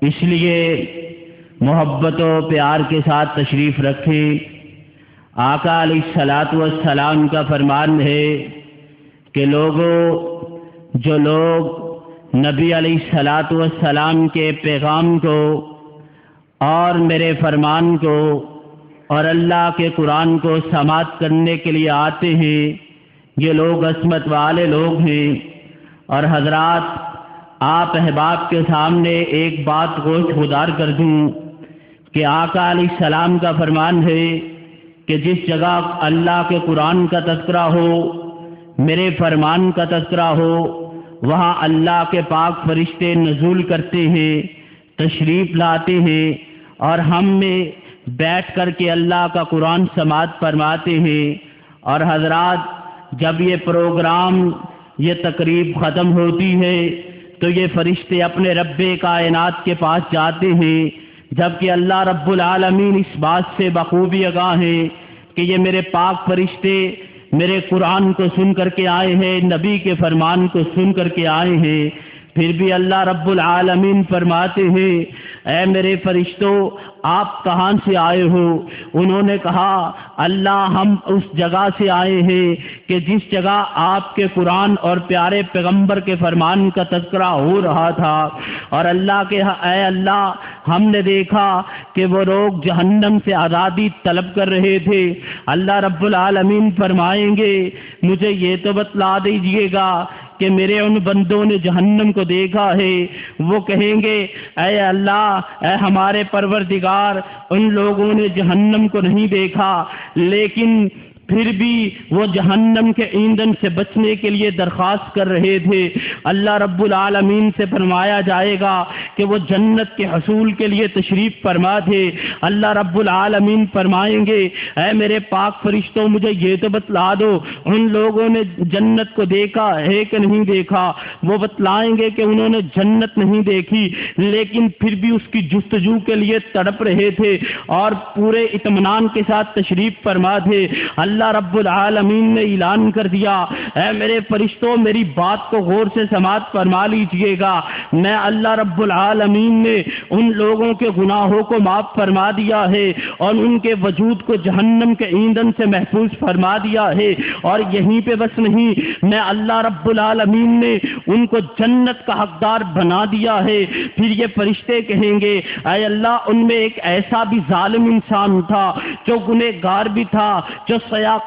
اس لیے محبت و پیار کے ساتھ تشریف رکھیں۔ آقا علیہ الصلاۃ والسلام کا فرمان ہے کہ جو لوگ نبی علیہ الصلاۃ والسلام کے پیغام کو اور میرے فرمان کو اور اللہ کے قرآن کو سماعت کرنے کے لیے آتے ہیں، یہ لوگ عصمت والے لوگ ہیں۔ اور حضرات، آپ احباب کے سامنے ایک بات گوش گزار کر دوں کہ آقا علیہ السلام کا فرمان ہے کہ جس جگہ اللہ کے قرآن کا تذکرہ ہو، میرے فرمان کا تذکرہ ہو، وہاں اللہ کے پاک فرشتے نزول کرتے ہیں، تشریف لاتے ہیں اور ہم میں بیٹھ کر کے اللہ کا قرآن سماعت فرماتے ہیں۔ اور حضرات، جب یہ پروگرام، یہ تقریب ختم ہوتی ہے تو یہ فرشتے اپنے رب کائنات کے پاس جاتے ہیں، جبکہ اللہ رب العالمین اس بات سے بخوبی آگاہ ہیں کہ یہ میرے پاک فرشتے میرے قرآن کو سن کر کے آئے ہیں، نبی کے فرمان کو سن کر کے آئے ہیں۔ پھر بھی اللہ رب العالمین فرماتے ہیں، اے میرے فرشتوں، آپ کہاں سے آئے ہو؟ انہوں نے کہا، اللہ ہم اس جگہ سے آئے ہیں کہ جس جگہ آپ کے قرآن اور پیارے پیغمبر کے فرمان کا تذکرہ ہو رہا تھا۔ اور اے اللہ، ہم نے دیکھا کہ وہ لوگ جہنم سے آزادی طلب کر رہے تھے۔ اللہ رب العالمین فرمائیں گے، مجھے یہ تو بتلا دیجئے گا کہ میرے ان بندوں نے جہنم کو دیکھا ہے۔ وہ کہیں گے، اے اللہ، اے ہمارے پروردگار، ان لوگوں نے جہنم کو نہیں دیکھا، لیکن پھر بھی وہ جہنم کے ایندھن سے بچنے کے لیے درخواست کر رہے تھے۔ اللہ رب العالمین سے فرمایا جائے گا کہ وہ جنت کے حصول کے لیے تشریف فرما تھے۔ اللہ رب العالمین فرمائیں گے، اے میرے پاک فرشتوں، مجھے یہ تو بتلا دو، ان لوگوں نے جنت کو دیکھا ہے کہ نہیں دیکھا؟ وہ بتلائیں گے کہ انہوں نے جنت نہیں دیکھی، لیکن پھر بھی اس کی جستجو کے لیے تڑپ رہے تھے اور پورے اطمینان کے ساتھ تشریف فرما تھے۔ اللہ رب العالمین نے اعلان کر دیا، اے میرے فرشتوں، میری بات کو غور سے سماعت فرما لیجئے گا، میں اللہ رب العالمین نے ان لوگوں کے گناہوں کو معاف فرما دیا ہے اور ان کے وجود کو جہنم کے ایندھن سے محفوظ فرما دیا ہے۔ اور یہیں پہ بس نہیں، میں اللہ رب العالمین نے ان کو جنت کا حقدار بنا دیا ہے۔ پھر یہ فرشتے کہیں گے، اے اللہ، ان میں ایک ایسا بھی ظالم انسان تھا جو گنہگار بھی تھا، جو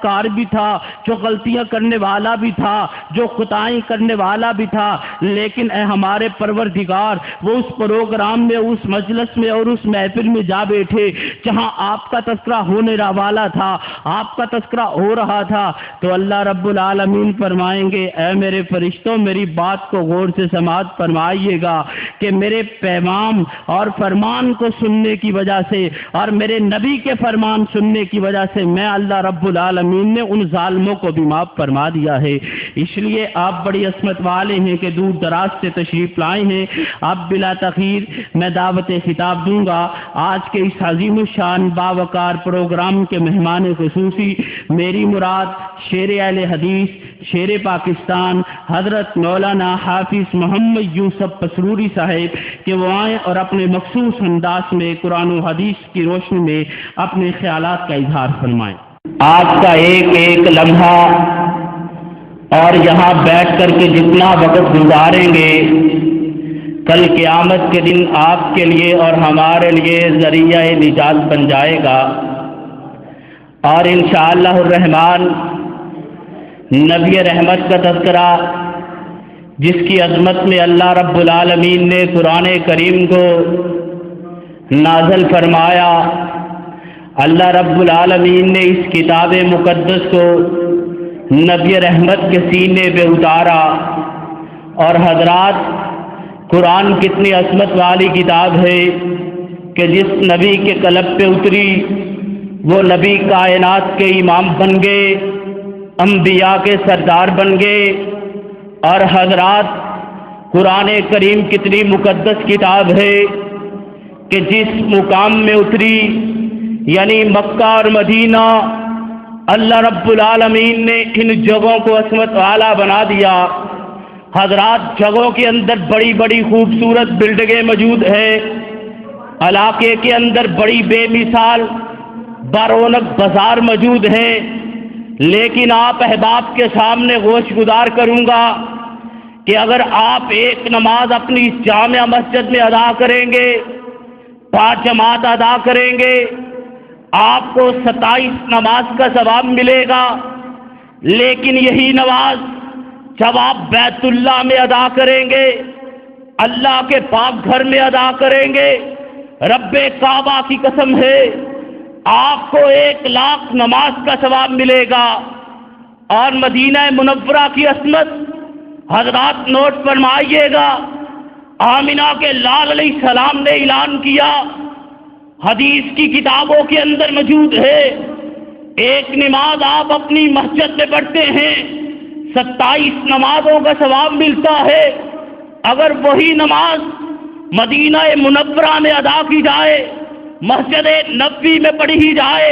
کار بھی تھا، جو غلطیاں کرنے والا بھی تھا، جو خطائیں کرنے والا بھی تھا، لیکن اے ہمارے پروردگار، وہ اس پروگرام میں، اس مجلس میں اور اس محفل میں جا بیٹھے جہاں آپ کا تذکرہ ہونے والا تھا، آپ کا تذکرہ ہو رہا تھا۔ تو اللہ رب العالمین فرمائیں گے، اے میرے فرشتوں، میری بات کو غور سے سماعت فرمائیے گا کہ میرے پیغام اور فرمان کو سننے کی وجہ سے اور میرے نبی کے فرمان سننے کی وجہ سے میں اللہ رب العالمین نے ان ظالموں کو بھی معاف فرما دیا ہے۔ اس لیے آپ بڑی عصمت والے ہیں کہ دور دراز سے تشریف لائے ہیں۔ اب بلا تاخیر میں دعوت خطاب دوں گا آج کے اس عظیم الشان باوقار پروگرام کے مہمان خصوصی، میری مراد شیر اہل حدیث، شیر پاکستان، حضرت مولانا حافظ محمد یوسف پسروری صاحب کہ وہ آئیں اور اپنے مخصوص انداز میں قرآن و حدیث کی روشنی میں اپنے خیالات کا اظہار فرمائیں۔ آج کا ایک ایک لمحہ اور یہاں بیٹھ کر کے جتنا وقت گزاریں گے، کل قیامت کے دن آپ کے لیے اور ہمارے لیے ذریعہ نجات بن جائے گا۔ اور انشاءاللہ الرحمن نبی رحمت کا تذکرہ، جس کی عظمت میں اللہ رب العالمین نے قرآن کریم کو نازل فرمایا، اللہ رب العالمین نے اس کتاب مقدس کو نبی رحمت کے سینے پہ اتارا۔ اور حضرات، قرآن کتنی عظمت والی کتاب ہے کہ جس نبی کے قلب پہ اتری وہ نبی کائنات کے امام بن گئے، انبیاء کے سردار بن گئے۔ اور حضرات، قرآن کریم کتنی مقدس کتاب ہے کہ جس مقام میں اتری، یعنی مکہ اور مدینہ، اللہ رب العالمین نے ان جگہوں کو عظمت والا بنا دیا۔ حضرات، جگہوں کے اندر بڑی بڑی خوبصورت بلڈنگیں موجود ہیں، علاقے کے اندر بڑی بے مثال برونق بازار موجود ہیں، لیکن آپ احباب کے سامنے گوش گزار کروں گا کہ اگر آپ ایک نماز اپنی جامع مسجد میں ادا کریں گے، 5 جماعت ادا کریں گے، آپ کو 27 نماز کا ثواب ملے گا۔ لیکن یہی نماز جب آپ بیت اللہ میں ادا کریں گے، اللہ کے پاک گھر میں ادا کریں گے، رب کعبہ کی قسم ہے آپ کو 1,00,000 نماز کا ثواب ملے گا۔ اور مدینہ منورہ کی عظمت حضرات نوٹ فرمائیے گا، آمنہ کے لال علیہ السلام نے اعلان کیا، حدیث کی کتابوں کے اندر موجود ہے، ایک نماز آپ اپنی مسجد میں پڑھتے ہیں 27 نمازوں کا ثواب ملتا ہے۔ اگر وہی نماز مدینہ منورہ میں ادا کی جائے، مسجد نبوی میں پڑھی جائے،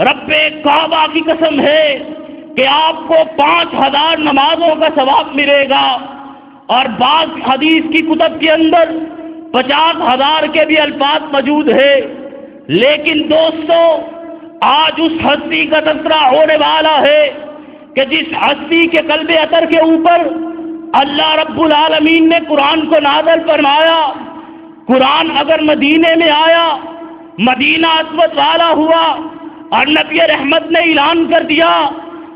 رب کعبہ کی قسم ہے کہ آپ کو 5,000 نمازوں کا ثواب ملے گا۔ اور بعض حدیث کی کتب کے اندر 50,000 کے بھی الفاظ موجود ہے۔ لیکن دوستو، آج اس ہستی کا تذکرہ ہونے والا ہے کہ جس ہستی کے قلب اطہر کے اوپر اللہ رب العالمین نے قرآن کو نازل فرمایا۔ قرآن اگر مدینے میں آیا، مدینہ عظمت والا ہوا، اور نبی رحمت نے اعلان کر دیا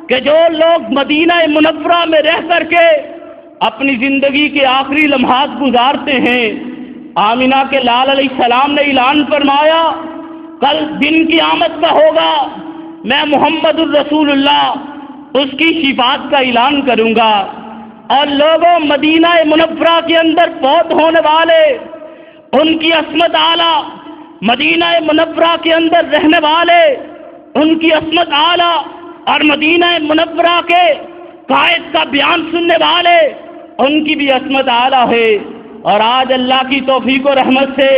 کہ جو لوگ مدینہ منورہ میں رہ کر کے اپنی زندگی کے آخری لمحات گزارتے ہیں، آمنہ کے لال علیہ السلام نے اعلان فرمایا کل دن قیامت کا ہوگا، میں محمد الرسول اللہ اس کی شفاعت کا اعلان کروں گا۔ اور لوگوں، مدینہ منورہ کے اندر فوت ہونے والے، ان کی عصمت اعلیٰ، مدینہ منورہ کے اندر رہنے والے، ان کی عصمت اعلیٰ، اور مدینہ منورہ کے قائد کا بیان سننے والے، ان کی بھی عصمت اعلیٰ ہے۔ اور آج اللہ کی توفیق و رحمت سے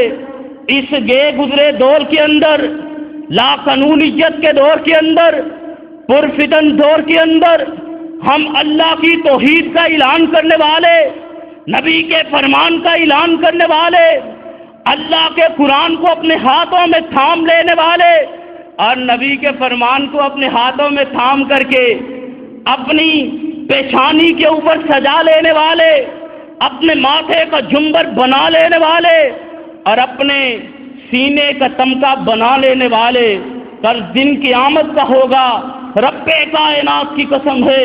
اس گئے گزرے دور کے اندر، لا قانونیت کے دور کے اندر، پرفتن دور کے اندر، ہم اللہ کی توحید کا اعلان کرنے والے، نبی کے فرمان کا اعلان کرنے والے، اللہ کے قرآن کو اپنے ہاتھوں میں تھام لینے والے، اور نبی کے فرمان کو اپنے ہاتھوں میں تھام کر کے اپنی پیشانی کے اوپر سجا لینے والے، اپنے ماتھے کا جھنبر بنا لینے والے، اور اپنے سینے کا تمغہ بنا لینے والے، کل دن قیامت کا ہوگا، رب کائنات کی قسم ہے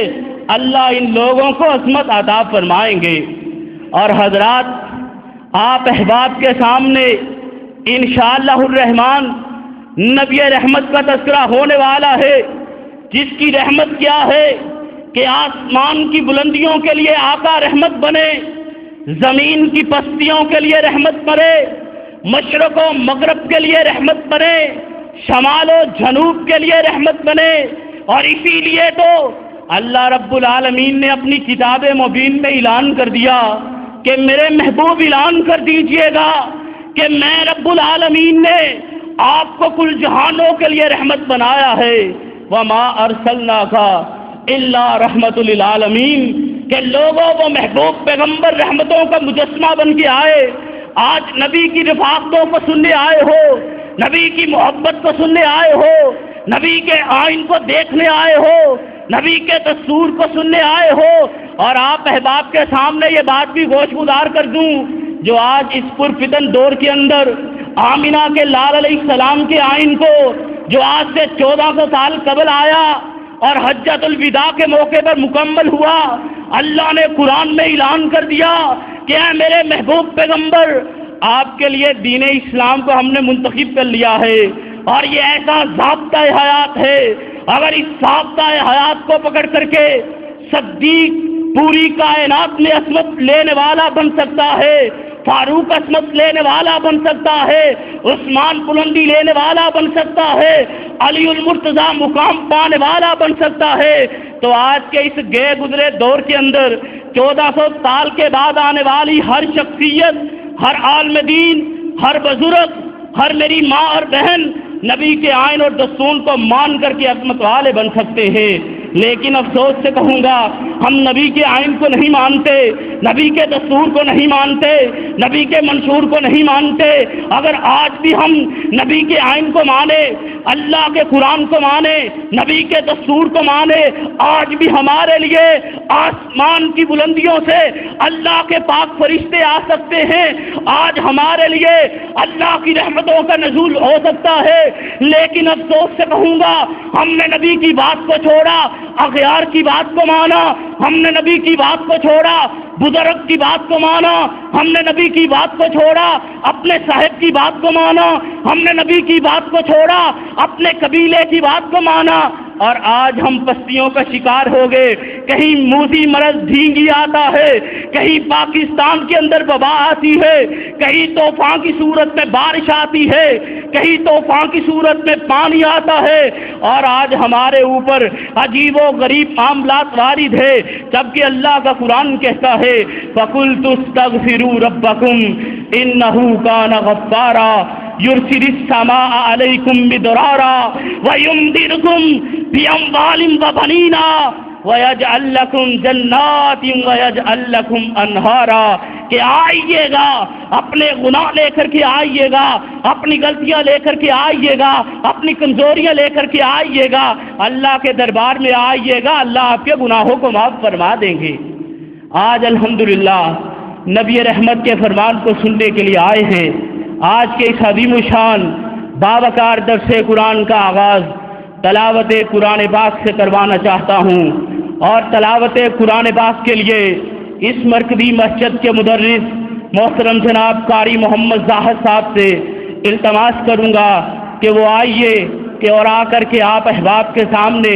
اللہ ان لوگوں کو عظمت عطا فرمائیں گے۔ اور حضرات، آپ احباب کے سامنے انشاءاللہ الرحمن نبی رحمت کا تذکرہ ہونے والا ہے، جس کی رحمت کیا ہے کہ آسمان کی بلندیوں کے لیے آقا رحمت بنے، زمین کی پستیوں کے لیے رحمت بنے، مشرق و مغرب کے لیے رحمت بنے، شمال و جنوب کے لیے رحمت بنے۔ اور اسی لیے تو اللہ رب العالمین نے اپنی کتاب مبین میں اعلان کر دیا کہ میرے محبوب اعلان کر دیجئے گا کہ میں رب العالمین نے آپ کو کل جہانوں کے لیے رحمت بنایا ہے، وما ارسلناک الا رحمت للعالمین، کہ لوگوں وہ محبوب پیغمبر رحمتوں کا مجسمہ بن کے آئے۔ آج نبی کی رفاقتوں کو سننے آئے ہو، نبی کی محبت کو سننے آئے ہو، نبی کے آئین کو دیکھنے آئے ہو، نبی کے دستور کو سننے آئے ہو۔ اور آپ احباب کے سامنے یہ بات بھی گوش گزار کر دوں، جو آج اس پرفتن دور کے اندر آمنہ کے لال علیہ السلام کے آئین کو، جو آج سے 1400 سال قبل آیا اور حجۃ الوداع کے موقع پر مکمل ہوا، اللہ نے قرآن میں اعلان کر دیا کہ اے میرے محبوب پیغمبر، آپ کے لیے دین اسلام کو ہم نے منتخب کر لیا ہے، اور یہ ایسا ضابطۂ حیات ہے، اگر اس ضابطۂ حیات کو پکڑ کر کے صدیق پوری کائنات میں عصمت لینے والا بن سکتا ہے، فاروق عصمت لینے والا بن سکتا ہے، عثمان بلندی لینے والا بن سکتا ہے، علی المرتضیٰ مقام پانے والا بن سکتا ہے، تو آج کے اس گئے گزرے دور کے اندر 1400 سال کے بعد آنے والی ہر شخصیت، ہر عالم دین، ہر بزرگ، ہر میری ماں اور بہن نبی کے آئین اور دستور کو مان کر کے عظمت والے بن سکتے ہیں۔ لیکن افسوس سے کہوں گا ہم نبی کے آئین کو نہیں مانتے، نبی کے دستور کو نہیں مانتے، نبی کے منشور کو نہیں مانتے۔ اگر آج بھی ہم نبی کے آئین کو مانے، اللہ کے قرآن کو مانے، نبی کے دستور کو مانے، آج بھی ہمارے لیے آسمان کی بلندیوں سے اللہ کے پاک فرشتے آ سکتے ہیں، آج ہمارے لیے اللہ کی رحمتوں کا نزول ہو سکتا ہے۔ لیکن افسوس سے کہوں گا ہم نے نبی کی بات کو چھوڑا، اغیار کی بات کو مانا، ہم نے نبی کی بات کو چھوڑا، بزرگ کی بات کو مانا، ہم نے نبی کی بات کو چھوڑا، اپنے صاحب کی بات کو مانا، ہم نے نبی کی بات کو چھوڑا، اپنے قبیلے کی بات کو مانا، اور آج ہم پستیوں کا شکار ہو گئے۔ کہیں موذی مرض ڈھینگی آتا ہے، کہیں پاکستان کے اندر وبا آتی ہے، کہیں طوفان کی صورت میں بارش آتی ہے، کہیں طوفان کی صورت میں پانی آتا ہے، اور آج ہمارے اوپر عجیب و غریب معاملات وارد ہے، جبکہ اللہ کا قرآن کہتا ہے فَقُلْتُ اسْتَغْفِرُوا رَبَّكُمْ إِنَّهُ كَانَ غَفَّارًا يُرْسِلِ السَّمَاءَ عَلَيْكُمْ مِدْرَارًا وَيُمْدِدْكُمْ بِأَمْوَالٍ وَبَنِينَ وَيَجْعَلْ لَكُمْ جَنَّاتٍ وَيَجْعَلْ لَكُمْ أَنْهَارًا، کہ آئیے گا، اپنے گناہ لے کر کے آئیے گا، اپنی غلطیاں لے کر کے آئیے گا، اپنی کمزوریاں لے کر کے آئیے گا، اللہ کے دربار میں آئیے گا، اللہ آپ کے گناہوں کو معاف فرما دیں گے۔ آج الحمدللہ نبی رحمت کے فرمان کو سننے کے لیے آئے ہیں۔ آج کے اس عظیم الشان باوقار درس قرآن کا آغاز تلاوت قرآن پاک سے کروانا چاہتا ہوں، اور تلاوت قرآن پاک کے لیے اس مرکزی مسجد کے مدرس محترم جناب قاری محمد زاہد صاحب سے التماس کروں گا کہ وہ آئیے کہ اور آ کر کے آپ احباب کے سامنے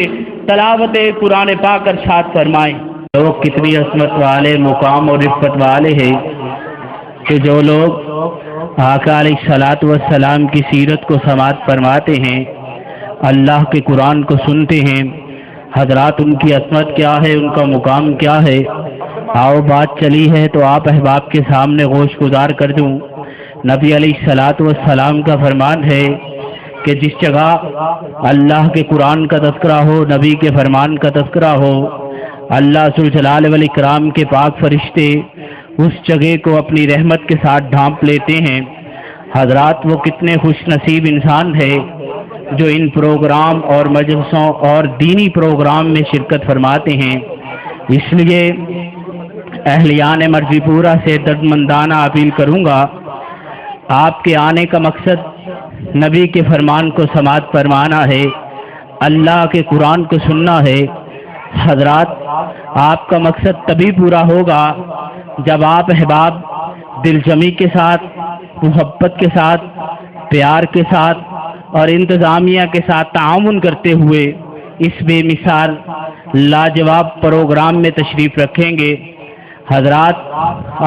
تلاوت قرآن پاک ارشاد فرمائیں۔ لوگ کتنی عظمت والے، مقام اور رفت والے ہیں کہ جو لوگ آقا علیہ الصلوۃ والسلام کی سیرت کو سماعت فرماتے ہیں، اللہ کے قرآن کو سنتے ہیں۔ حضرات ان کی عظمت کیا ہے، ان کا مقام کیا ہے، آؤ بات چلی ہے تو آپ احباب کے سامنے گوش گزار کر دوں۔ نبی علیہ الصلوۃ والسلام کا فرمان ہے کہ جس جگہ اللہ کے قرآن کا تذکرہ ہو، نبی کے فرمان کا تذکرہ ہو، اللہ ذوالجلال والاکرام کے پاک فرشتے اس جگہ کو اپنی رحمت کے ساتھ ڈھانپ لیتے ہیں۔ حضرات وہ کتنے خوش نصیب انسان ہے جو ان پروگرام اور مجلسوں اور دینی پروگرام میں شرکت فرماتے ہیں۔ اس لیے اہلیان مرضی پورہ سے دردمندانہ اپیل کروں گا، آپ کے آنے کا مقصد نبی کے فرمان کو سماعت فرمانا ہے، اللہ کے قرآن کو سننا ہے۔ حضرات آپ کا مقصد تبھی پورا ہوگا جب آپ احباب دل جمی کے ساتھ، محبت کے ساتھ، پیار کے ساتھ اور انتظامیہ کے ساتھ تعاون کرتے ہوئے اس بے مثال لاجواب پروگرام میں تشریف رکھیں گے۔ حضرات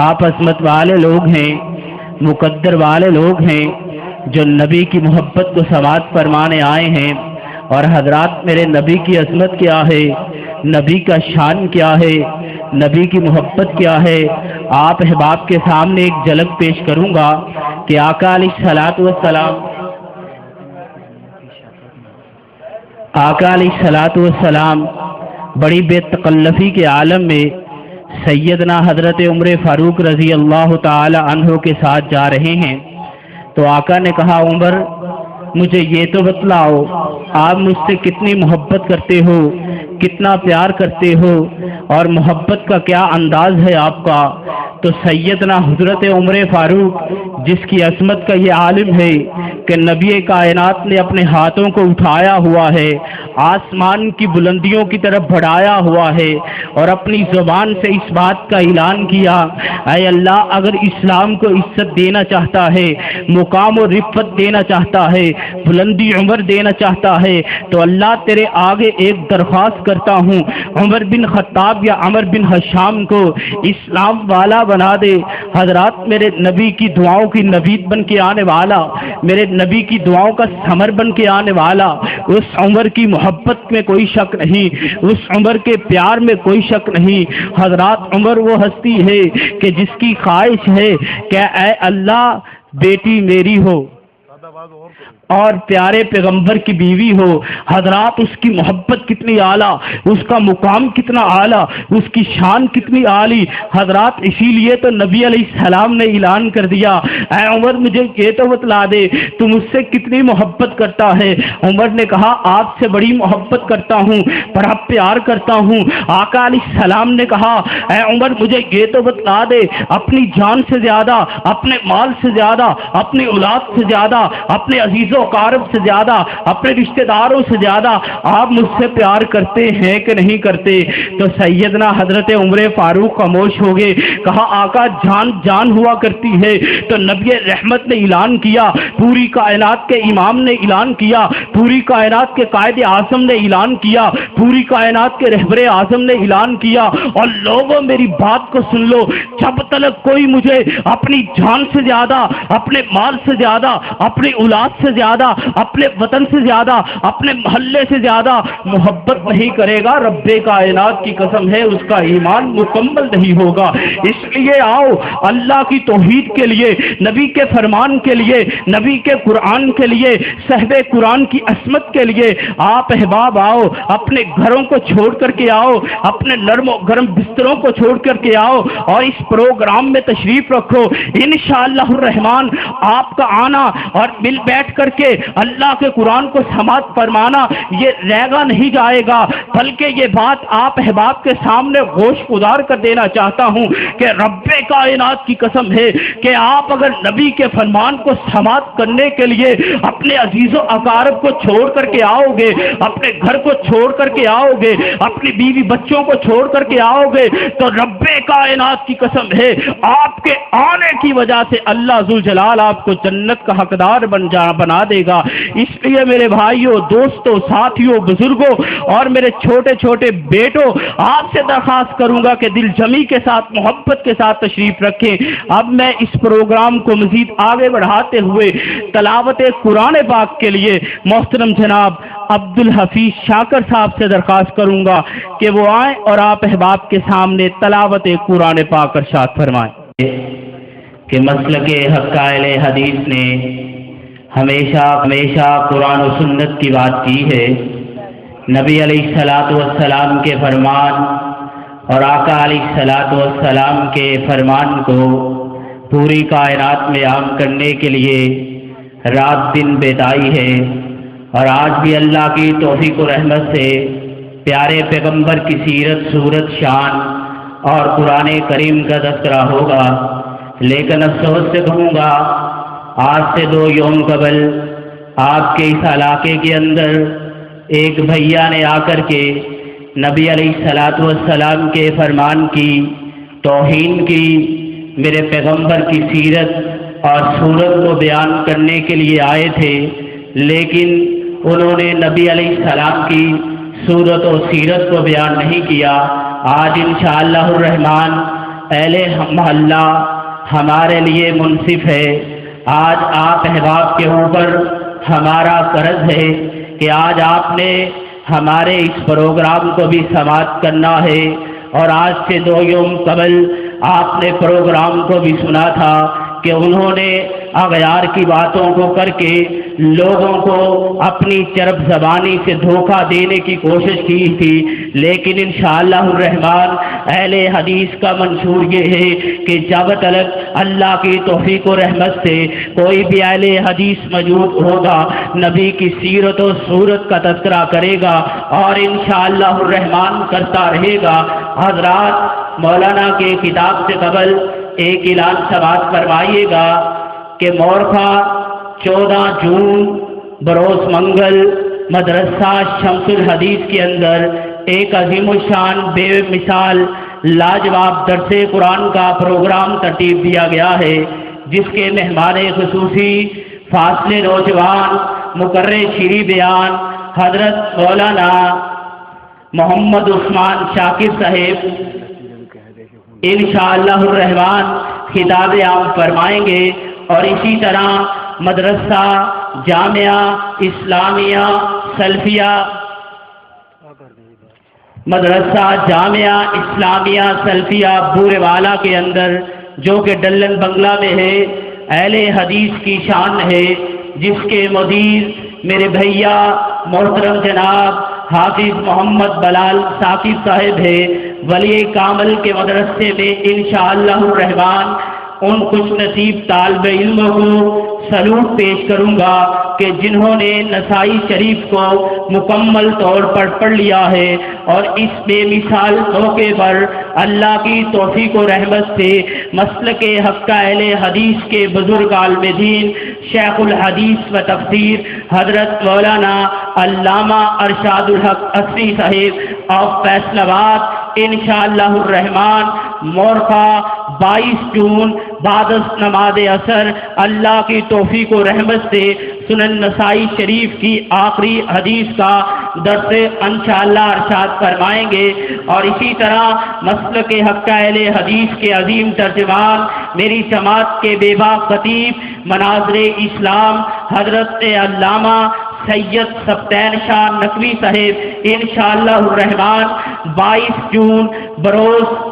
آپ عظمت والے لوگ ہیں، مقدر والے لوگ ہیں جو نبی کی محبت کو سماعت فرمانے آئے ہیں، اور حضرات میرے نبی کی عظمت کیا ہے، نبی کا شان کیا ہے، نبی کی محبت کیا ہے، آپ احباب کے سامنے ایک جھلک پیش کروں گا کہ آقا علیہ الصلوۃ والسلام بڑی بے تکلفی کے عالم میں سیدنا حضرت عمر فاروق رضی اللہ تعالی عنہ کے ساتھ جا رہے ہیں، تو آقا نے کہا عمر مجھے یہ تو بتلاؤ آپ مجھ سے کتنی محبت کرتے ہو، کتنا پیار کرتے ہو، اور محبت کا کیا انداز ہے آپ کا۔ تو سیدنا حضرت عمر فاروق جس کی عظمت کا یہ عالم ہے کہ نبی کائنات نے اپنے ہاتھوں کو اٹھایا ہوا ہے، آسمان کی بلندیوں کی طرف بڑھایا ہوا ہے، اور اپنی زبان سے اس بات کا اعلان کیا، اے اللہ اگر اسلام کو عزت دینا چاہتا ہے، مقام و رفت دینا چاہتا ہے، بلندی عمر دینا چاہتا ہے، تو اللہ تیرے آگے ایک درخواست کرتا ہوں، عمر بن خطاب یا عمر بن حشام کو اسلام والا بنا دے۔ حضرات میرے نبی کی دعاؤں کی نوید بن کے آنے والا، میرے نبی کی دعاؤں کا ثمر بن کے آنے والا، اس عمر کی محبت میں کوئی شک نہیں، اس عمر کے پیار میں کوئی شک نہیں۔ حضرات عمر وہ ہستی ہے کہ جس کی خواہش ہے کہ اے اللہ بیٹی میری ہو، اور پیارے پیغمبر کی بیوی ہو، حضرات اس کی محبت کتنی اعلیٰ، اس کا مقام کتنا اعلیٰ، اس کی شان کتنی عالی حضرات۔ اسی لیے تو نبی علیہ السلام نے اعلان کر دیا، اے عمر مجھے یہ تو بتلا دے تو مجھ سے کتنی محبت کرتا ہے۔ عمر نے کہا آپ سے بڑی محبت کرتا ہوں، بڑا پیار کرتا ہوں۔ آقا علیہ السلام نے کہا اے عمر مجھے یہ تو بتلا دے، اپنی جان سے زیادہ، اپنے مال سے زیادہ، اپنی اولاد سے زیادہ، اپنے عزیز و اقارب سے زیادہ، اپنے رشتہ داروں سے زیادہ آپ مجھ سے پیار کرتے ہیں کہ نہیں کرتے؟ تو سیدنا حضرت عمر فاروق خاموش ہو گئے۔ کہا آقا جان جان ہوا کرتی ہے۔ تو نبی رحمت نے اعلان کیا، پوری کائنات کے امام نے اعلان کیا، پوری کائنات کے قائد اعظم نے اعلان کیا، پوری کائنات کے رہبر اعظم نے اعلان کیا، اور لوگوں میری بات کو سن لو، جب تک کوئی مجھے اپنی جان سے زیادہ، اپنے مال سے زیادہ، اپنی اولاد سے زیادہ، اپنے وطن سے زیادہ، اپنے محلے سے زیادہ محبت نہیں کرے گا، رب کائنات کی قسم ہے اس کا ایمان مکمل نہیں ہوگا۔ اس لیے آؤ اللہ کی توحید کے لیے، نبی کے فرمان کے لیے، نبی کے قرآن کے لیے، صحب قرآن کی عصمت کے لیے آپ احباب آؤ، اپنے گھروں کو چھوڑ کر کے آؤ، اپنے نرم و گرم بستروں کو چھوڑ کر کے آؤ اور اس پروگرام میں تشریف رکھو۔ انشاءاللہ الرحمن آپ کا آنا اور مل بیٹھ کر کے اللہ کے قرآن کو سماعت فرمانا یہ رہے نہیں جائے گا، بلکہ یہ بات آپ احباب کے سامنے گوش گزار کر دینا چاہتا ہوں کہ رب کائنات کی قسم ہے کہ آپ اگر نبی کے فرمان کو سماعت کرنے کے لیے اپنے عزیز و اقارب کو چھوڑ کر کے آؤ گے، اپنے گھر کو چھوڑ کر کے آؤ گے، اپنی بیوی بچوں کو چھوڑ کر کے آؤ گے، تو رب کائنات کی قسم ہے آپ کے آنے کی وجہ سے اللہ ذوالجلال آپ کو جنت کا حقدار بنا دے گا۔ اس لیے میرے بھائیوں، دوستوں، ساتھیوں، بزرگوں اور میرے چھوٹے چھوٹے بیٹوں، آپ سے درخواست کروں گا کہ دل جمی کے ساتھ، محبت کے ساتھ تشریف رکھیں۔ اب میں اس پروگرام کو مزید آگے بڑھاتے ہوئے تلاوت قرآن پاک کے لیے محترم جناب عبدالحفیظ شاکر صاحب سے درخواست کروں گا کہ وہ آئیں اور آپ احباب کے سامنے تلاوت قرآن پاک ارشاد فرمائیں۔ کہ مسلک حق قائل حدیث نے ہمیشہ قرآن و سنت کی بات کی ہے۔ نبی علیہ الصلوۃ والسلام کے فرمان اور آقا علیہ الصلوۃ والسلام کے فرمان کو پوری کائنات میں عام کرنے کے لیے رات دن بیدائی ہے، اور آج بھی اللہ کی توفیق و رحمت سے پیارے پیغمبر کی سیرت، صورت، شان اور قرآن کریم کا تذکرہ ہوگا۔ لیکن افسوس سے کہوں گا آج سے 2 یوم قبل آپ کے اس علاقے کے اندر ایک بھیا نے آ کر کے نبی علیہ الصلوۃ والسلام کے فرمان کی توہین کی، میرے پیغمبر کی سیرت اور صورت کو بیان کرنے کے لیے آئے تھے، لیکن انہوں نے نبی علیہ السلام کی صورت و سیرت کو بیان نہیں کیا۔ آج انشاءاللہ الرحمن اہل محلہ ہمارے لیے منصف ہے۔ آج آپ احباب کے اوپر ہمارا قرض ہے کہ آج آپ نے ہمارے اس پروگرام کو بھی سماعت کرنا ہے، اور آج سے 2 یوم قبل آپ نے پروگرام کو بھی سنا تھا کہ انہوں نے اغیار کی باتوں کو کر کے لوگوں کو اپنی چرب زبانی سے دھوکہ دینے کی کوشش کی تھی، لیکن انشاءاللہ الرحمن اہل حدیث کا منشور یہ ہے کہ جب تک اللہ کی توفیق و رحمت سے کوئی بھی اہل حدیث موجود ہوگا، نبی کی سیرت و صورت کا تذکرہ کرے گا اور انشاءاللہ الرحمن کرتا رہے گا۔ حضرات مولانا کے خطاب سے قبل ایک اعلان سماعت فرمائیے گا کہ مورخہ 14 جون بروز منگل مدرسہ شمس الحدیث کے اندر ایک عظیم الشان بے مثال لاجواب درس قرآن کا پروگرام ترتیب دیا گیا ہے، جس کے مہمان خصوصی فاصل نوجوان مقرر شیریں بیان حضرت مولانا محمد عثمان شاکر صاحب انشاءاللہ الرحمن خطاب عام فرمائیں گے، اور اسی طرح مدرسہ جامعہ اسلامیہ سلفیہ بورے والا کے اندر جو کہ ڈلن بنگلہ میں ہے، اہل حدیث کی شان ہے، جس کے مدیر میرے بھیا محترم جناب حافظ محمد بلال ثاقب صاحب ہے، ولی کامل کے مدرسے میں انشاءاللہ الرحمن ان خوش نصیب طالب علموں کو سلوٹ پیش کروں گا کہ جنہوں نے نسائی شریف کو مکمل طور پر پڑھ لیا ہے اور اس بے مثال موقع پر اللہ کی توفیق و رحمت سے مسلک حق اہل حدیث کے بزرگ عالم دین شیخ الحدیث و تفسیر حضرت مولانا علامہ ارشاد الحق عصری صاحب آف فیصل آباد انشاءاللہ الرحمن مورخہ 22 جون بعد نماز عصر اللہ کی توفیق و رحمت سے سنن نسائی شریف کی آخری حدیث کا درس انشاءاللہ ارشاد فرمائیں گے، اور اسی طرح مسلک حق اہل حدیث کے عظیم ترجمان میری جماعت کے بے باک خطیب مناظر اسلام حضرت علامہ سید سبطین شاہ نقوی صاحب انشاءاللہ الرحمن 22 جون بروز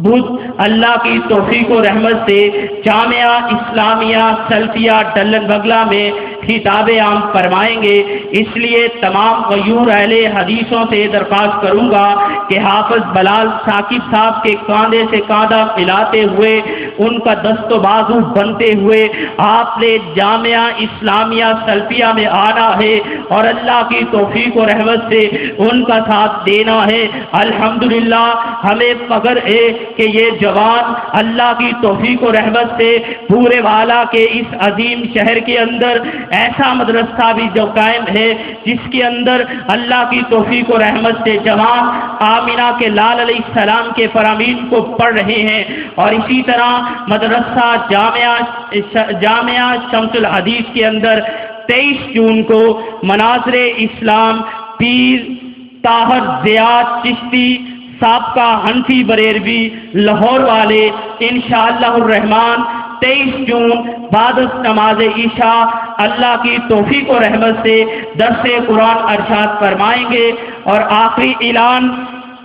بدھ اللہ کی توفیق و رحمت سے جامعہ اسلامیہ سلفیہ ڈلن بگلا میں خطاب عام فرمائیں گے۔ اس لیے تمام غیور اہل حدیثوں سے درخواست کروں گا کہ حافظ بلال ثاقب صاحب کے کاندھے سے کاندھا ملاتے ہوئے ان کا دست و بازو بنتے ہوئے آپ نے جامعہ اسلامیہ سلفیہ میں آنا ہے اور اللہ کی توفیق و رحمت سے ان کا ساتھ دینا ہے۔ الحمدللہ ہمیں فخر ہے کہ یہ جوان اللہ کی توفیق و رحمت سے پورے والا کے اس عظیم شہر کے اندر ایسا مدرسہ بھی جو قائم ہے جس کے اندر اللہ کی توفیق و رحمت سے جوان آمینہ کے لال علیہ السلام کے فرامین کو پڑھ رہے ہیں، اور اسی طرح مدرسہ جامعہ شمس الحدیث کے اندر 23 جون کو مناظر اسلام پیر طاہر زیاد چشتی سابقہ حنفی بریلوی لاہور والے انشاءاللہ الرحمن 23 جون بعد نماز عشاء اللہ کی توفیق و رحمت سے درس قرآن ارشاد فرمائیں گے، اور آخری اعلان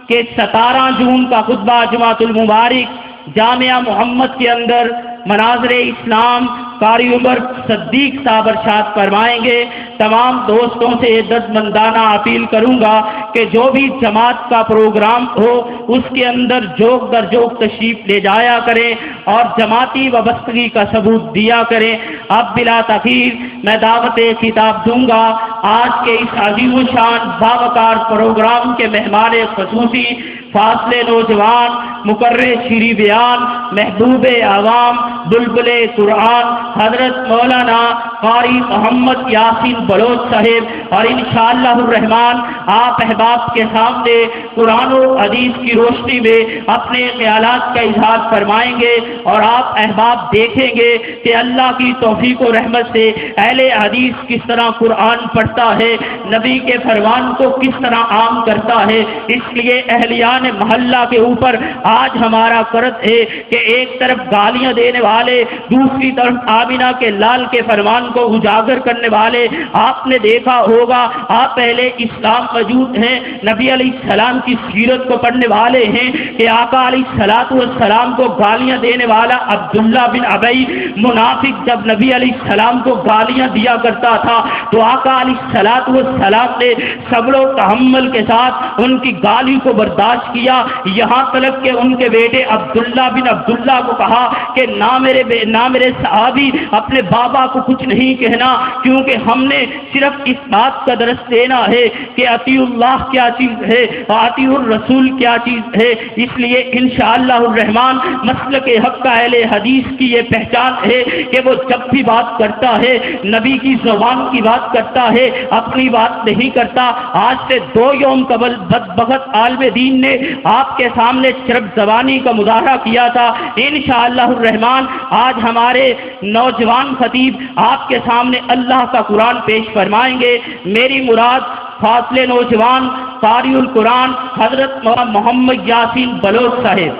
کہ 17 جون کا خطبہ جمعۃ المبارک جامعہ محمد کے اندر مناظر اسلام قاری عمر صدیق صاحب ارشاد فرمائیں گے۔ تمام دوستوں سے دردمندانہ اپیل کروں گا کہ جو بھی جماعت کا پروگرام ہو اس کے اندر جوک در جوک تشریف لے جایا کریں اور جماعتی وابستگی کا ثبوت دیا کریں۔ اب بلا تاخیر میں دعوت خطاب دوں گا آج کے اس عظیم الشان باوقار پروگرام کے مہمان خصوصی فاصل نوجوان مقرر شیریں بیان محبوب عوام بلبل قرآن حضرت مولانا قاری محمد یاسین بلوچ صاحب، اور انشاءاللہ الرحمن آپ احباب کے سامنے قرآن و حدیث کی روشنی میں اپنے خیالات کا اظہار فرمائیں گے، اور آپ احباب دیکھیں گے کہ اللہ کی توفیق و رحمت سے اہل حدیث کس طرح قرآن پڑھتا ہے، نبی کے فرمان کو کس طرح عام کرتا ہے۔ اس لیے اہلیان محلہ کے اوپر آج ہمارا قرض ہے کہ ایک طرف گالیاں دینے والے، دوسری طرف آمینہ کے لال کے فرمان کو اجاگر کرنے والے آپ نے دیکھا ہوگا۔ آپ پہلے اسلام موجود ہیں، نبی علیہ السلام کی سیرت کو پڑھنے والے ہیں کہ آقا علیہ السلام کو گالیاں دینے والا عبداللہ بن ابی منافق جب نبی علیہ السلام کو گالیاں دیا کرتا تھا تو آقا علیہ السلام نے صبر و تحمل کے ساتھ ان کی گالی کو برداشت کیا، یہاں تک کہ ان کے بیٹے عبداللہ بن عبداللہ کو کہا کہ نہ میرے صحابی اپنے بابا کو کچھ نہیں کہنا، کیونکہ ہم نے صرف اس بات کا درس دینا ہے کہ اطیع اللہ کیا چیز ہے اور اطیع الرسول کیا چیز ہے۔ اس لیے انشاءاللہ الرحمن مسلک حق اہل حدیث کی یہ پہچان ہے کہ وہ جب بھی بات کرتا ہے نبی کی زبان کی بات کرتا ہے، اپنی بات نہیں کرتا۔ آج سے 2 یوم قبل بدبخت عالم دین نے آپ کے سامنے چرب زبانی کا مظاہرہ کیا تھا۔ انشاءاللہ الرحمن آج ہمارے نوجوان خطیب آپ کے سامنے اللہ کا قرآن پیش فرمائیں گے۔ میری مراد فاصل نوجوان قاری القرآن حضرت محمد یاسین بلوچ صاحب۔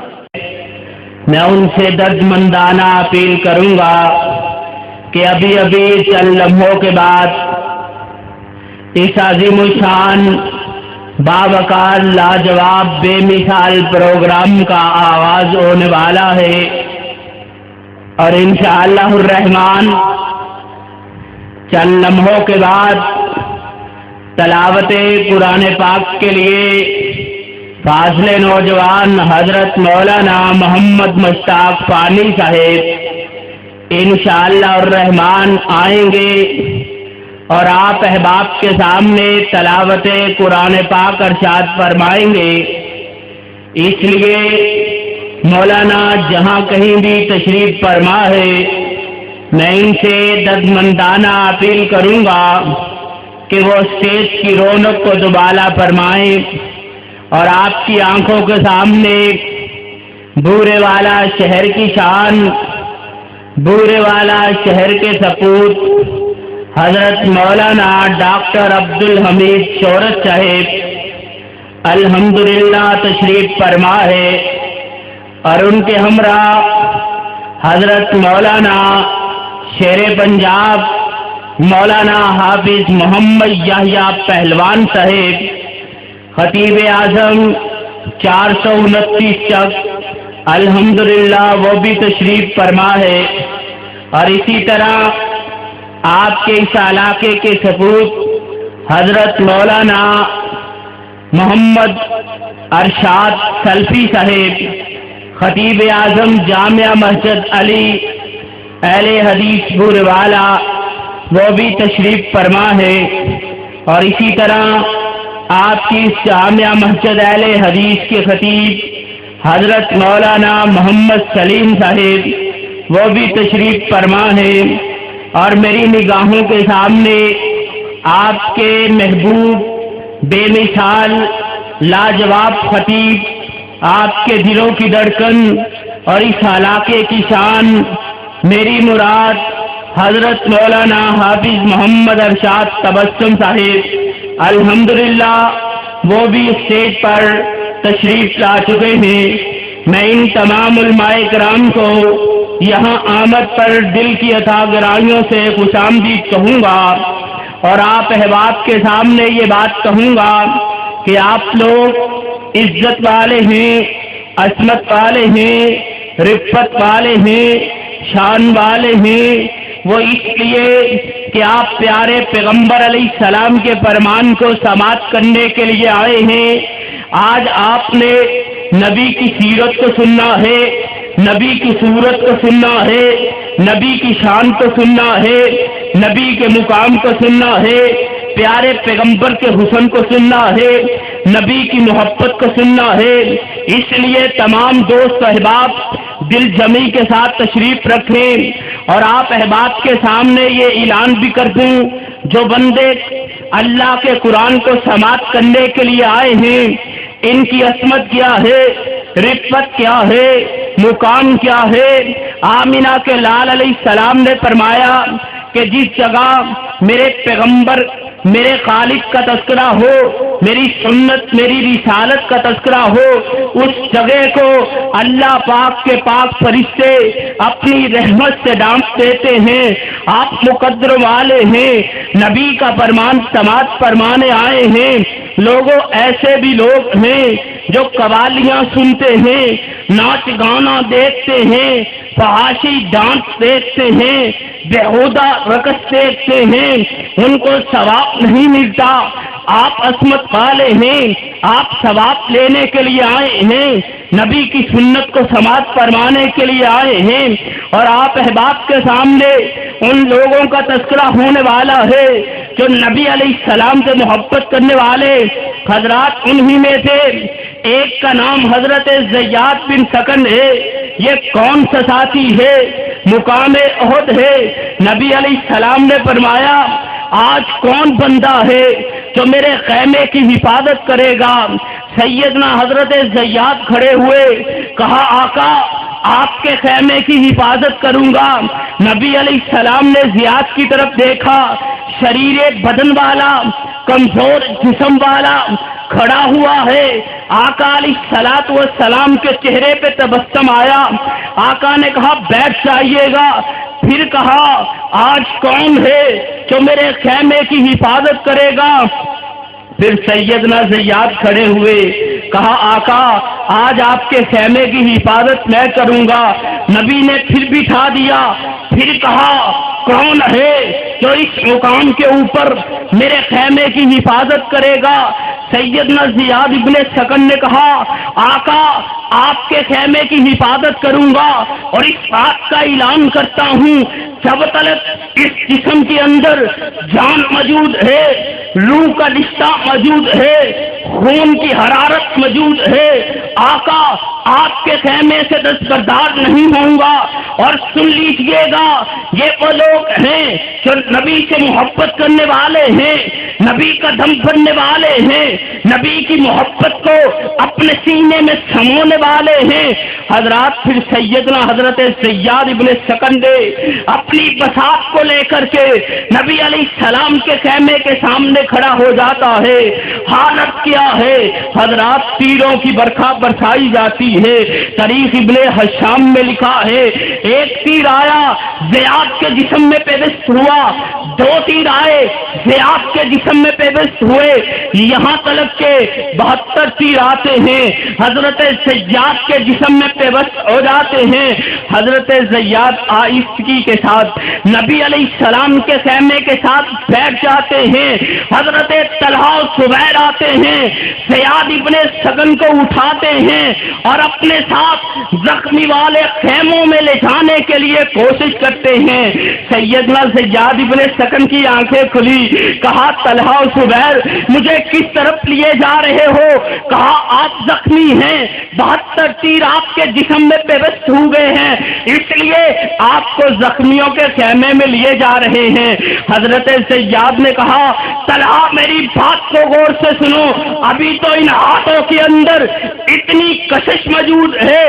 میں ان سے دردمندانہ اپیل کروں گا کہ ابھی چند لمحوں کے بعد اس عظیم الشان باوقار لاجواب بے مثال پروگرام کا آغاز ہونے والا ہے، اور انشاءاللہ الرحمن چند لمحوں کے بعد تلاوت قرآن پاک کے لیے فاضل نوجوان حضرت مولانا محمد مشتاق فانی صاحب انشاءاللہ الرحمن آئیں گے اور آپ احباب کے سامنے تلاوت قرآن پاک ارشاد فرمائیں گے۔ اس لیے مولانا جہاں کہیں بھی تشریف فرما ہے میں ان سے دردمندانہ اپیل کروں گا کہ وہ اسٹیج کی رونق کو دوبالا فرمائیں اور آپ کی آنکھوں کے سامنے بورے والا شہر کی شان، بورے والا شہر کے سپوت حضرت مولانا ڈاکٹر عبدالحمید شورت صاحب الحمدللہ تشریف فرما ہے اور ان کے ہمراہ حضرت مولانا شیر پنجاب مولانا حافظ محمد یحییٰ پہلوان صاحب خطیب اعظم 429 چک الحمدللہ وہ بھی تشریف فرما ہے۔ اور اسی طرح آپ کے اس علاقے کے سپوت حضرت مولانا محمد ارشاد سلفی صاحب خطیب اعظم جامعہ مسجد علی اہل حدیث بورے والا وہ بھی تشریف فرما ہے۔ اور اسی طرح آپ کی اس جامعہ مسجد اہل حدیث کے خطیب حضرت مولانا محمد سلیم صاحب وہ بھی تشریف فرما ہے۔ اور میری نگاہوں کے سامنے آپ کے محبوب بے مثال لاجواب خطیب، آپ کے دلوں کی دھڑکن اور اس علاقے کی شان، میری مراد حضرت مولانا حافظ محمد ارشاد تبسم صاحب الحمدللہ وہ بھی اسٹیج پر تشریف لا چکے ہیں۔ میں ان تمام علماء کرام کو یہاں آمد پر دل کی عطا گرائیوں سے خوش آمدید کہوں گا اور آپ احباب کے سامنے یہ بات کہوں گا کہ آپ لوگ عزت والے ہیں، عصمت والے ہیں، رفت والے ہیں، شان والے ہیں، وہ اس لیے کہ آپ پیارے پیغمبر علیہ السلام کے فرمان کو سماعت کرنے کے لیے آئے ہیں۔ آج آپ نے نبی کی سیرت کو سننا ہے، نبی کی صورت کو سننا ہے، نبی کی شان کو سننا ہے، نبی کے مقام کو سننا ہے، پیارے پیغمبر کے حسن کو سننا ہے، نبی کی محبت کو سننا ہے۔ اس لیے تمام دوست احباب دل جمی کے ساتھ تشریف رکھیں اور آپ احباب کے سامنے یہ اعلان بھی کر دوں، جو بندے اللہ کے قرآن کو سماعت کرنے کے لیے آئے ہیں ان کی عصمت کیا ہے، رفت کیا ہے، مقام کیا ہے۔ آمینہ کے لال علیہ السلام نے فرمایا کہ جس جگہ میرے پیغمبر میرے خالق کا تذکرہ ہو، میری سنت میری رسالت کا تذکرہ ہو، اس جگہ کو اللہ پاک کے پاک فرشتے اپنی رحمت سے ڈانپ دیتے ہیں۔ آپ مقدر والے ہیں، نبی کا فرمان سماعت فرمانے آئے ہیں۔ لوگوں ایسے بھی لوگ ہیں جو قوالیاں سنتے ہیں، ناچ گانا دیکھتے ہیں، فحاشی ڈانس دیکھتے ہیں، بیہودہ رقص دیکھتے ہیں، ان کو ثواب نہیں ملتا۔ آپ عصمت والے ہیں، آپ ثواب لینے کے لیے آئے ہیں، نبی کی سنت کو سماعت فرمانے کے لیے آئے ہیں اور آپ احباب کے سامنے ان لوگوں کا تذکرہ ہونے والا ہے جو نبی علیہ السلام سے محبت کرنے والے حضرات انہی میں تھے۔ ایک کا نام حضرت زیاد بن سکن ہے۔ یہ کون سا ساتھی ہے؟ مقام احد ہے۔ نبی علیہ السلام نے فرمایا آج کون بندہ ہے جو میرے خیمے کی حفاظت کرے گا؟ سیدنا حضرت زیاد کھڑے ہوئے، کہا آقا آپ کے خیمے کی حفاظت کروں گا۔ نبی علیہ السلام نے زیاد کی طرف دیکھا، شریر بدن والا، کمزور جسم والا کھڑا ہوا ہے۔ آقا علیہ الصلوۃ والسلام کے چہرے پہ تبسم آیا۔ آقا نے کہا بیٹھ جائیے گا۔ پھر کہا آج کون ہے جو میرے خیمے کی حفاظت کرے گا؟ پھر سیدنا زیاد کھڑے ہوئے، کہا آقا آج آپ کے خیمے کی حفاظت میں کروں گا۔ نبی نے پھر بٹھا دیا۔ پھر کہا کون ہے جو اس مقام کے اوپر میرے خیمے کی حفاظت کرے گا۔ سیدنا زیاد ابن سکن نے کہا آقا آپ کے خیمے کی حفاظت کروں گا اور اس بات کا اعلان کرتا ہوں جب تک اس جسم کے اندر جان موجود ہے، روح کا رشتہ موجود ہے، خون کی حرارت موجود ہے، آقا آپ کے خیمے سے دستبردار نہیں ہوں گا۔ اور سن لیجئے گا یہ وہ لوگ ہیں جو نبی سے محبت کرنے والے ہیں، نبی کا دم بھرنے والے ہیں، نبی کی محبت کو اپنے سینے میں سمونے والے ہیں۔ حضرات پھر سیدنا حضرت زیاد ابن سکن نے اپنی بساط کو لے کر کے نبی علیہ السلام کے خیمے کے سامنے کھڑا ہو جاتا ہے۔ حالت کیا ہے حضرات؟ تیروں کی برکھا برسائی جاتی ہے۔ تاریخ ابن ہشام میں لکھا ہے ایک تیر آیا زیاد کے جسم میں پیوست ہوا، دو تیر آئے زیاد کے جسم میں پیوست ہوئے، یہاں تلک کے 72 تیر آتے ہیں حضرت زیاد کے جسم میں پیوست ہو جاتے ہیں۔ حضرت زیاد آہستگی کے ساتھ نبی علیہ السلام کے خیمے کے ساتھ بیٹھ جاتے ہیں۔ حضرت طلحہ و زبیر آتے ہیں، زیاد ابن سکن کو اٹھاتے ہیں اور اپنے ساتھ زخمی والے خیموں میں لے جانے کے لیے کوشش کرتے ہیں۔ سیدنا زیاد ابن سکن کی آنکھیں کھلی، کہا طلحہ و زبیر مجھے کس طرف لیے جا رہے ہو؟ کہا آپ زخمی ہیں، 72 تیر آپ کے جسم میں پیوست ہو گئے ہیں، اس لیے آپ کو زخمیوں کے خیمے میں لیے جا رہے ہیں۔ حضرت زیاد نے کہا طلحہ میری بات کو غور سے سنو، ابھی تو ان ہاتھوں کے اندر اتنی کشش موجود ہے،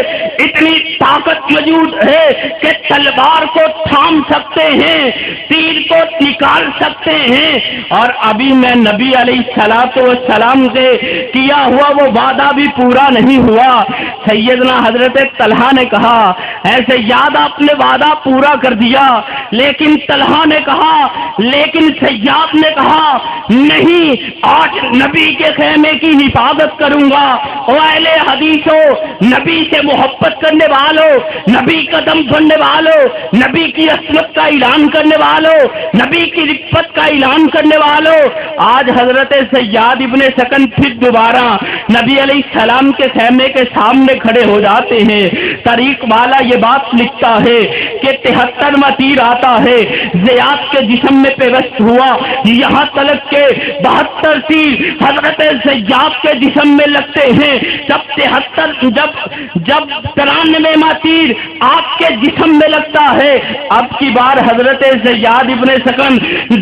اتنی طاقت موجود ہے کہ تلوار کو تھام سکتے ہیں، تیر کو نکال سکتے ہیں، اور ابھی میں نبی علیہ السلام سے کیا ہوا وہ وعدہ بھی پورا نہیں ہوا۔ سیدنا حضرت طلحہ نے کہا ایسے یاد آپ نے وعدہ پورا کر دیا، لیکن طلحہ نے کہا لیکن سیاد نے کہا نہیں، آج نبی کے خیمے کی حفاظت کروں گا۔ او اہل حدیثو، نبی سے محبت کرنے والوں، نبی کا دم بھرنے والوں، نبی کی عصمت کا اعلان کرنے والوں، نبی کی رفت کا اعلان کرنے والوں، آج حضرت زیاد ابن سکن پھر دوبارہ نبی علیہ السلام کے خیمے کے سامنے کھڑے ہو جاتے ہیں۔ تاریخ والا یہ بات لکھتا ہے کہ 73واں تیر آتا ہے، زیاد کے جسم میں پیوست ہوا، یہاں تلک کے 72 تیر حضرت زیاد کے جسم میں لگتے ہیں۔ جب 93واں تیر آپ کے جسم میں لگتا ہے، اب کی بار حضرت زیاد ابن سکن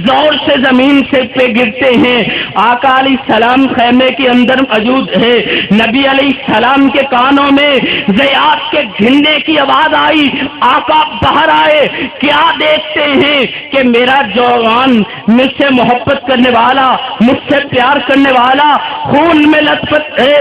زور سے زمین سے پہ گرتے ہیں۔ آقا علیہ السلام خیمے کے اندر موجود ہے، نبی علیہ السلام کے کانوں میں زیاد کے گرنے کی آواز آئی، آقا باہر آئے، کیا دیکھتے ہیں کہ میرا جوان مجھ سے محبت کرنے والا، مجھ سے پیار کرنے والا خون میں لطفت ہے،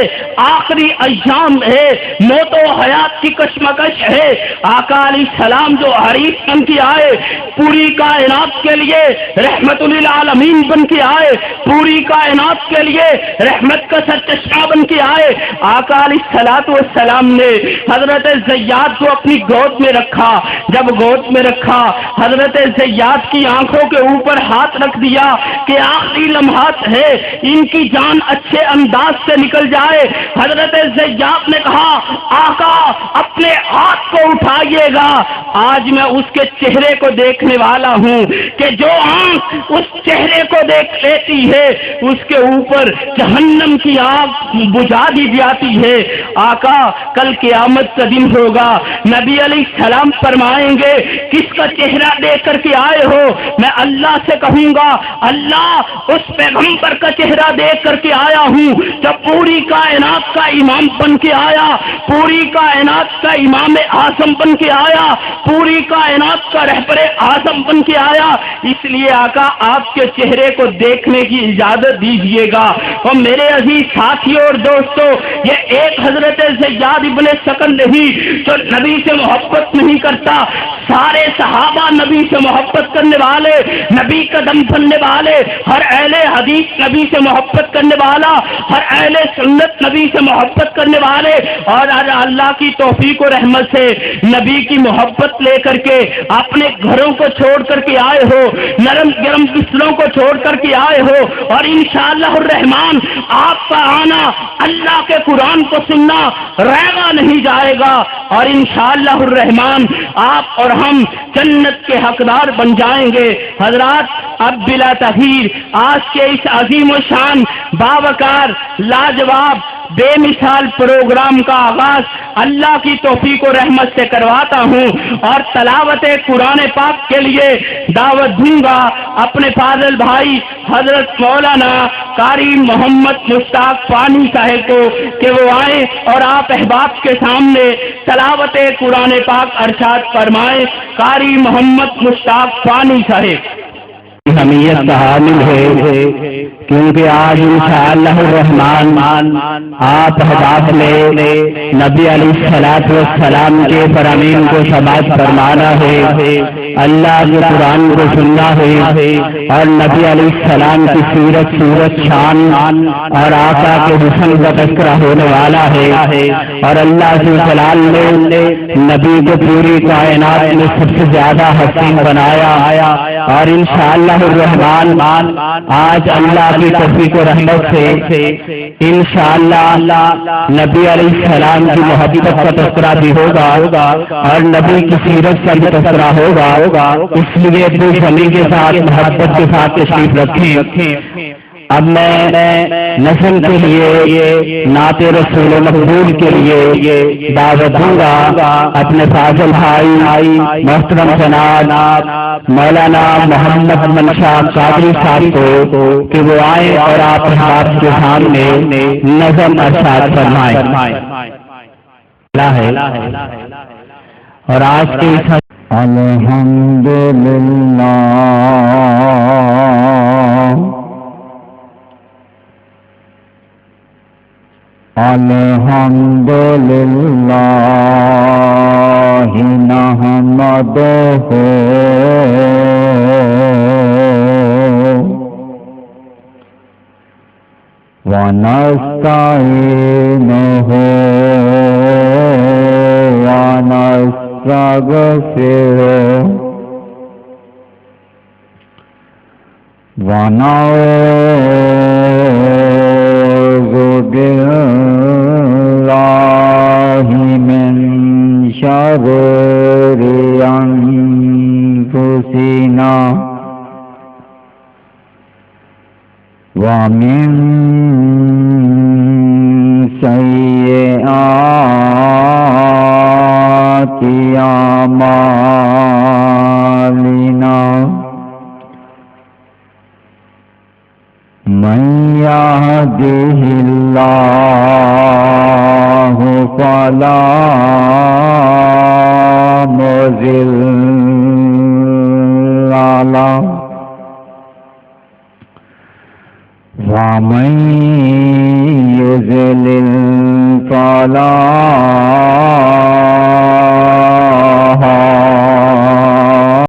آخری ایام ہے، موت و حیات کی کشمکش ہے۔ آقا علیہ السلام جو حریص بن کے آئے، پوری کائنات کے لیے رحمت للعالمین بن کے آئے، پوری کائنات کے لیے رحمت کا سرچشمہ بن کے آئے، آقا علیہ السلام نے حضرت زیاد کو اپنی گود میں رکھا۔ جب گود میں رکھا، حضرت زیاد کی آنکھوں کے اوپر ہاتھ رکھ دیا کہ آخری لمحات ہے، ان کی جان اچھے انداز سے نکل جائے۔ حضرت زیاد نے کہا آقا اپنے ہاتھ کو اٹھائیے گا، آج میں اس کے چہرے کو دیکھنے والا ہوں کہ جو آنکھ اس چہرے کو دیکھ لیتی ہے اس کے اوپر جہنم کی آگ بجھا دی جاتی ہے۔ آقا کل قیامت کا دن ہوگا، نبی علیہ السلام فرمائیں گے کس کا چہرہ دیکھ کر کے آئے ہو؟ میں اللہ سے کہوں گا اللہ اس پیغمبر کا چہرہ دیکھ کر کے آیا ہوں جو پوری کائنات کا امام بن کے آیا، پوری کائنات کا امام اعظم بن کے آیا، پوری کائنات کا رہبر اعظم بن کے آیا، اس لیے آقا آپ کے چہرے کو دیکھنے کی اجازت دیجیے گا۔ اور میرے عزیز ساتھیوں اور دوستوں، یہ ایک حضرت زیاد ابن سکن نہیں جو نبی سے محبت نہیں کرتا، سارے صحابہ نبی سے محبت کرنے والے، نبی قدم بننے والے، ہر اہل حدیث نبی سے محبت کرنے والا، ہر اہل سنت نبی سے محبت کرنے والے، اور اللہ کی توفیق و رحمت سے نبی کی محبت لے کر کے اپنے گھروں کو چھوڑ کر کے آئے ہو، نرم گرم بستروں کو چھوڑ کر کے آئے ہو، اور انشاءاللہ الرحمن آپ کا آنا اللہ کے قرآن کو سننا رہا نہیں جائے گا، اور انشاءاللہ الرحمن آپ اور ہم جنت کے حقدار بن جائیں گے۔ حضرات، اب بلا تاخیر آج کے اس عظیم و شان باوقار لاجواب بے مثال پروگرام کا آغاز اللہ کی توفیق و رحمت سے کرواتا ہوں، اور تلاوت قرآن پاک کے لیے دعوت دوں گا اپنے فاضل بھائی حضرت مولانا قاری محمد مشتاق فانی صاحب کو کہ وہ آئیں اور آپ احباب کے سامنے تلاوت قرآن پاک ارشاد فرمائیں۔ قاری محمد مشتاق فانی صاحب اہمیت کا حامل ہے، کیونکہ آج انشاءاللہ الرحمن آپ احباب نے نبی علیہ السلام کے فرامین کو سماعت فرمانا ہے، اللہ کے قرآن کو سننا ہے، اور نبی علیہ السلام کی سیرت صورت شان اور آقا کے حسن کا تذکرہ ہونے والا ہے، اور اللہ کے جلال نے نبی کو پوری کائنات میں سب سے زیادہ حسین بنایا، اور انشاءاللہ الرحمن آج اللہ کی توفیق و رحمت سے انشاءاللہ نبی علیہ السلام کی محبت کا تذکرہ بھی ہوگا، اور نبی کی سیرت کا بھی تذکرہ ہوگا، اس لیے اپنی زمین کے ساتھ محبت کے ساتھ تشریف رکھیں۔ اب میں نظم کے لیے نعت رسول مقبول کے لیے دعوت دوں گا اپنے فاضل بھائی محترم جناب مولانا محمد منشا قادری صاحب کو کہ وہ آئیں اور آپ احباب کے سامنے نظم ارشاد فرمائیں۔ اور آج کے الحمدللہ الحمدللہ نحمدہ ونستعینہ ونستغفرہ ونعوذ باللہ من شرور انفسنا ومن سیئات اعمالنا من يهده الله فلا مضل له ومن يضلل فلا